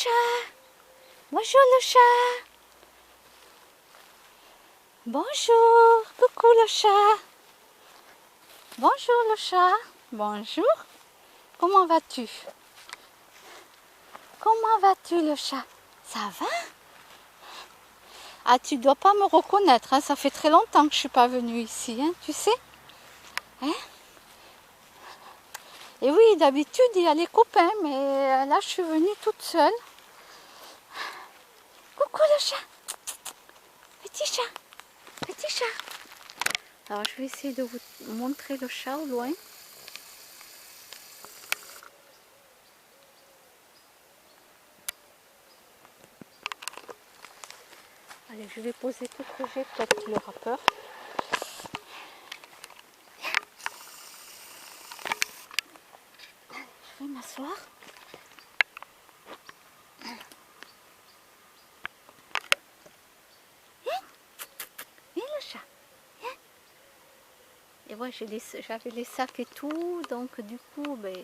chat. Bonjour le chat. Bonjour. Coucou le chat. Bonjour le chat. Bonjour. Comment vas-tu? Comment vas-tu le chat? Ça va? Ah, tu dois pas me reconnaître, hein? Ça fait très longtemps que je suis pas venue ici, hein, tu sais? Hein? Et oui, d'habitude il y a les copains, mais là je suis venue toute seule. Coucou le chat. Petit chat. Petit chat. Alors je vais essayer de vous montrer le chat au loin. Allez, je vais poser tout ce que j'ai, peut-être qu'il aura peur. Je vais m'asseoir. Viens le chat. Viens. Et ouais, j'avais les sacs et tout, donc du coup, ben...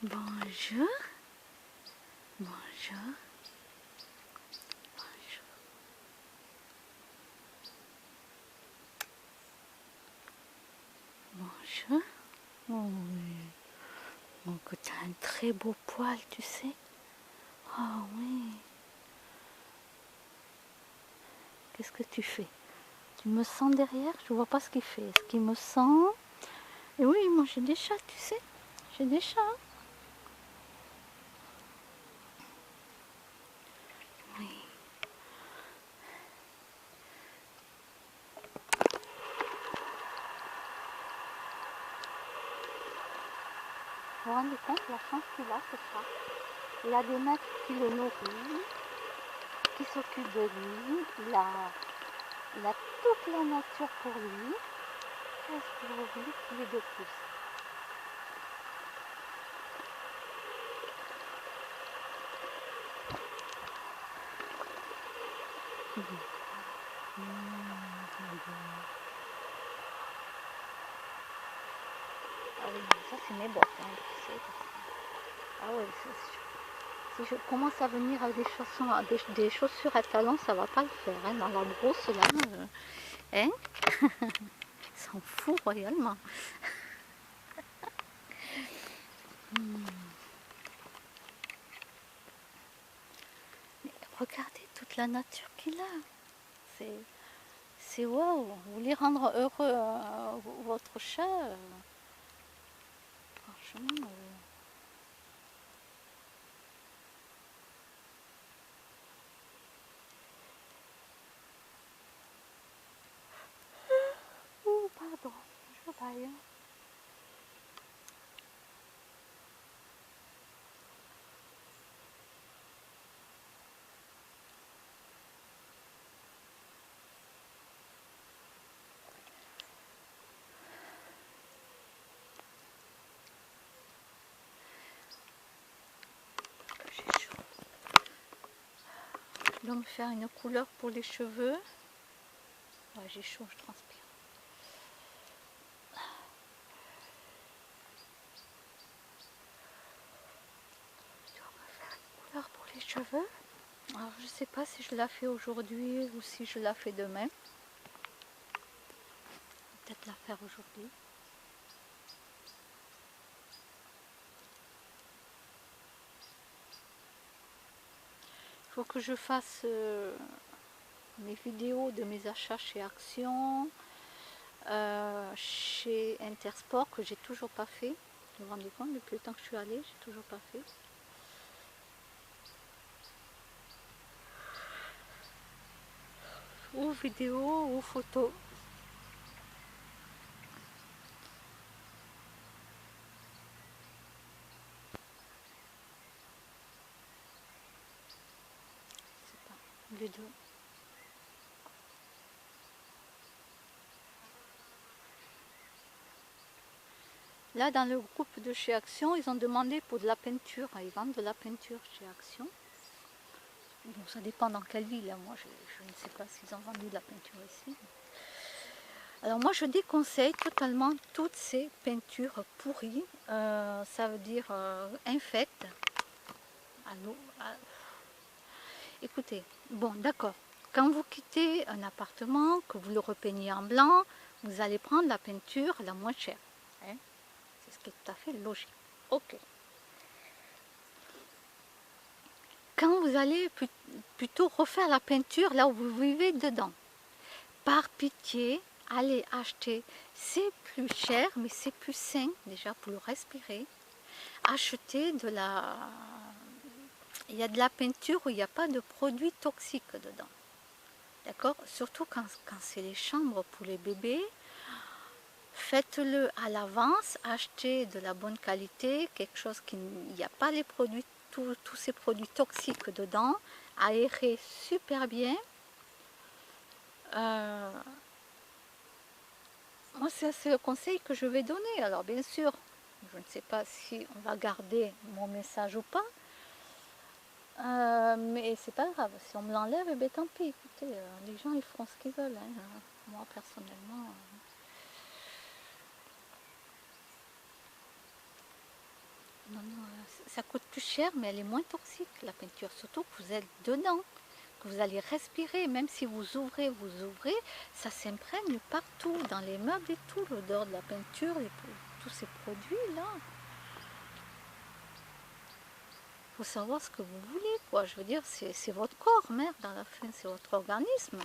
Bonjour. Bonjour. Bonjour. Bonjour. Oh oui. Donc tu as un très beau poil, tu sais. Ah oui. Qu'est-ce que tu fais? Tu me sens derrière? Je vois pas ce qu'il fait. Est-ce qu'il me sent? Et oui, moi j'ai des chats, tu sais. J'ai des chats. Oui. Vous vous rendez compte la chance qu'il a, ce chat? Il a des maîtres qui le nourrissent, qui s'occupent de lui. Il a toute la nature pour lui. Qu'est-ce que vous voulez qu'il ait de plus? Ah oui, ça c'est mes bottes, hein, tu sais. Ah oui, si je commence à venir avec des chaussures à talons, ça va pas le faire. Hein, dans la brosse là, hein, il s'en fout royalement. Mais regardez toute la nature qu'il a. C'est waouh. Vous voulez rendre heureux votre chat, franchement. Oh, pardon, je baille. J'ai chaud. Je dois me faire une couleur pour les cheveux. Ouais, j'ai chaud, je transpire. Je dois me faire une couleur pour les cheveux. Alors je sais pas si je la fais aujourd'hui ou si je la fais demain. Peut-être la faire aujourd'hui. Il faut que je fasse mes vidéos de mes achats chez Action, chez Intersport, que j'ai toujours pas fait. Vous vous rendez compte, depuis le temps que je suis allée, j'ai toujours pas fait. Ou vidéo ou photo. C'est pas les deux. Là, dans le groupe de chez Action, ils ont demandé pour de la peinture. Ils vendent de la peinture chez Action. Bon, ça dépend dans quelle ville, hein. Moi, je ne sais pas s'ils ont vendu de la peinture ici. Alors moi, je déconseille totalement toutes ces peintures pourries. Ça veut dire infectes. Écoutez, bon, d'accord. Quand vous quittez un appartement, que vous le repeignez en blanc, vous allez prendre la peinture la moins chère. Hein. C'est ce qui est tout à fait logique. Ok. Quand vous allez plutôt refaire la peinture là où vous vivez dedans, par pitié, allez acheter. C'est plus cher, mais c'est plus sain déjà pour le respirer. Achetez de la... Il y a de la peinture où il n'y a pas de produits toxiques dedans. D'accord? Surtout quand c'est les chambres pour les bébés. Faites-le à l'avance, achetez de la bonne qualité, quelque chose qui n'y a pas les produits, tous ces produits toxiques dedans, aérez super bien. Moi, c'est le conseil que je vais donner. Alors, bien sûr, je ne sais pas si on va garder mon message ou pas, mais c'est pas grave. Si on me l'enlève, eh bien, tant pis. Écoutez, les gens, ils feront ce qu'ils veulent. Hein. Moi, personnellement... Non, non, ça coûte plus cher, mais elle est moins toxique, la peinture. Surtout que vous êtes dedans, que vous allez respirer. Même si vous ouvrez, ça s'imprègne partout, dans les meubles et tout, l'odeur de la peinture, tous ces produits-là. Il faut savoir ce que vous voulez, quoi. Je veux dire, c'est votre corps, merde, à la fin, c'est votre organisme.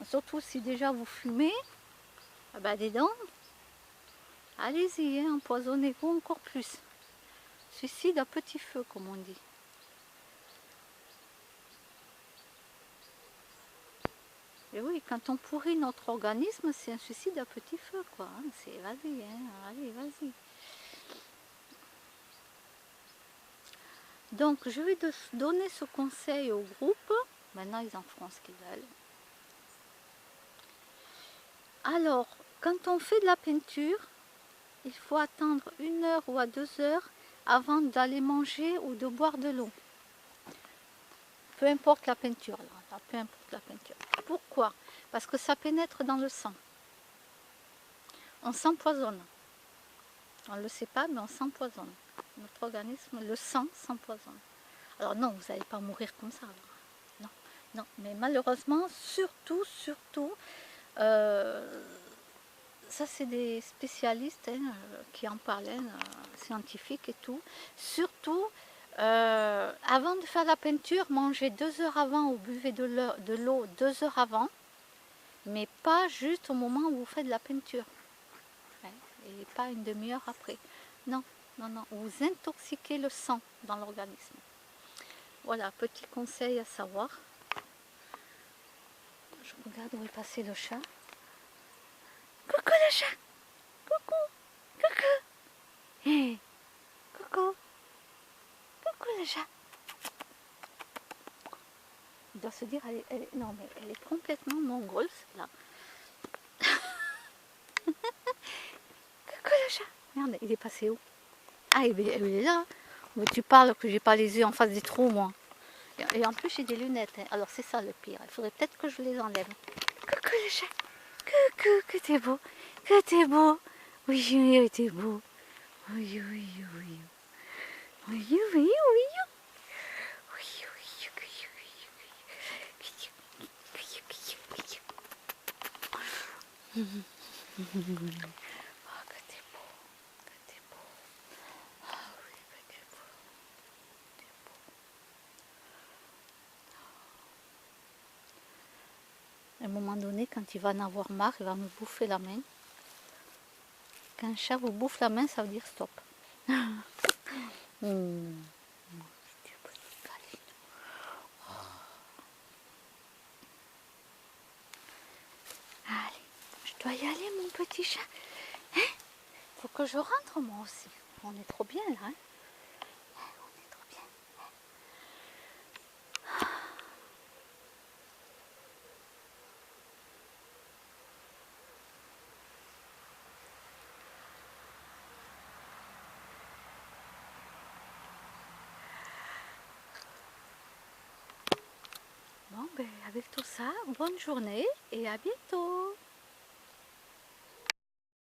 Surtout si déjà vous fumez, ah ben, des dents, allez-y, hein, empoisonnez-vous encore plus. Suicide à petit feu, comme on dit. Et oui, quand on pourrit notre organisme, c'est un suicide à petit feu, quoi. Hein. C'est vas-y, hein, allez, vas-y. Donc, je vais donner ce conseil au groupe. Maintenant, ils en feront ce qu'ils veulent. Alors, quand on fait de la peinture, il faut attendre 1 heure ou à 2 heures avant d'aller manger ou de boire de l'eau. Peu importe la peinture, là, peu importe la peinture. Pourquoi? Parce que ça pénètre dans le sang. On s'empoisonne. On ne le sait pas, mais on s'empoisonne. Notre organisme, le sang s'empoisonne. Alors non, vous n'allez pas mourir comme ça. Non, non. Mais malheureusement, surtout, ça c'est des spécialistes hein, qui en parlent, scientifiques et tout. Surtout, avant de faire la peinture, mangez 2 heures avant ou buvez de l'eau 2 heures avant, mais pas juste au moment où vous faites de la peinture. Hein, et pas une demi-heure après. Non, non, non. Vous intoxiquez le sang dans l'organisme. Voilà, petit conseil à savoir. Je regarde où est passé le chat. Coucou le chat. Coucou. Coucou. Hey. Coucou. Coucou le chat. Il doit se dire, non mais elle est complètement mongole là. Coucou le chat. Merde, il est passé où? Ah, il est là. Mais tu parles que j'ai pas les yeux en face des trous moi. Et en plus j'ai des lunettes. Hein. Alors c'est ça le pire. Il faudrait peut-être que je les enlève. Coucou le chat. Coucou, que t'es beau. Que t'es beau. Oui, oui, t'es beau. Oui, oui, oui. Oui, oui, oui. Oh, que t'es beau. Que t'es beau. Ah oui, que t'es beau. T'es beau. À un moment donné, quand il va en avoir marre, il va me bouffer la main. Quand un chat vous bouffe la main, ça veut dire stop. Allez, je dois y aller mon petit chat. Hein? Faut que je rentre moi aussi. On est trop bien là. Hein? On est trop bien. ben, avec tout ça, bonne journée et à bientôt.